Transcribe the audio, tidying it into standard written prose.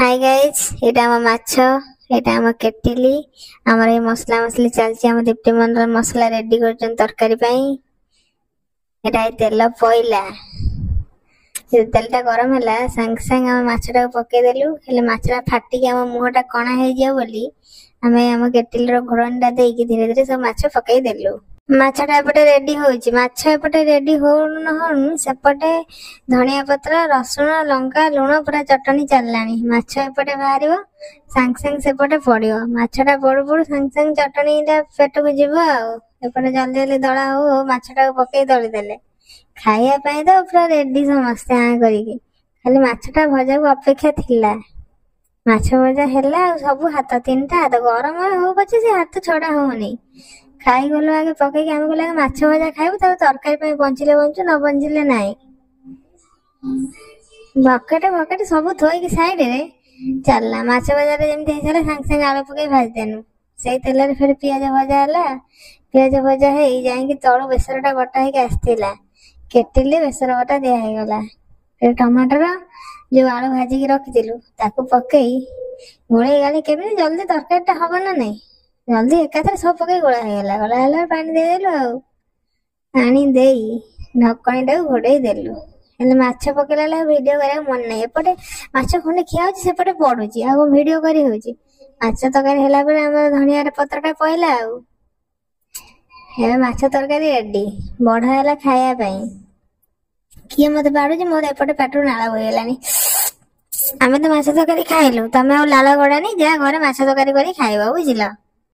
Hi guys एटा हम माछ एटा हम केटिली हमर ए मसला मसली चलची हम दीप्ति मंडल मसला रेडी करछन तरकारी पई एटा तेल पइला तेलटा गरम होला संग संग हम माछटा पके देलु हेले माछटा फाटी के हम मुहटा कणा हे जाय बोली हमें हम केटिल रो घोड़नटा देई के धीरे धीरे सब माछ पके देलु माछटा एपटे रेडी होउची माछ एपटे रेडी हो न हो सेपटे धनिया पत्र रसुण लंका लूण पूरा चटनी चललानी माछ एपटे बाहरिबो संग संग सेपटे पड़ियो माछटा पड़ू पड़ू संग संग चटनीटा पेट को जीवो आ एपटे जल्दी जल्दी दळा हो माछटा पके दळी देले खाइया पई तो पूरा रेडी समस्त आ करिके खाली माछटा भजा को अपेक्षा थिला माछ भजा हेला सब हाथ तीनटा हाथ गरम हो पछे से हाथ छडा होनी खाई गलो आगे पके हम गले माछ भजा खाइबो त तरकारी पे बंचिले बंचु न बंचिले नाही बकेट सब थोई के साइड रे चलला माछ भजा रे जेमते हेले संग संग आलू पके भाज देनु सेई तेल रे फिर प्याज भजा हला प्याज भजा हे जाई के तळो बेसरटा बटा हे के आस्तिला केटिले बेसर बटा दे हे गला फिर टमाटर जो आलू भाजी के रखि दिलु ताको पकेई गोळे गाली केबे जल्दी तरकारीटा हबो ना नहीं जल्दी एकाथरे सब पके गोला हेला पानी दे देलु आ पानी देई ढक्कणीटा घोड़े देलु हेले माछ पकेला वीडियो करे मन नहीं एपटे माछ खंडे खिया होची सेपटे पडुची आ वीडियो करी होची माछ तरकारी हेला पर हमर धनिया रे पत्रटा पइला आ हे माछ तरकारी रेडी बढा हेला खाया पई किए मते बाडुची मोर एपटे पेटु नाला होइलानी आमे तो माछ तरकारी खाइलु तमे लाला गडानी जा घरे माछ तरकारी करी खाइबा बुझिला।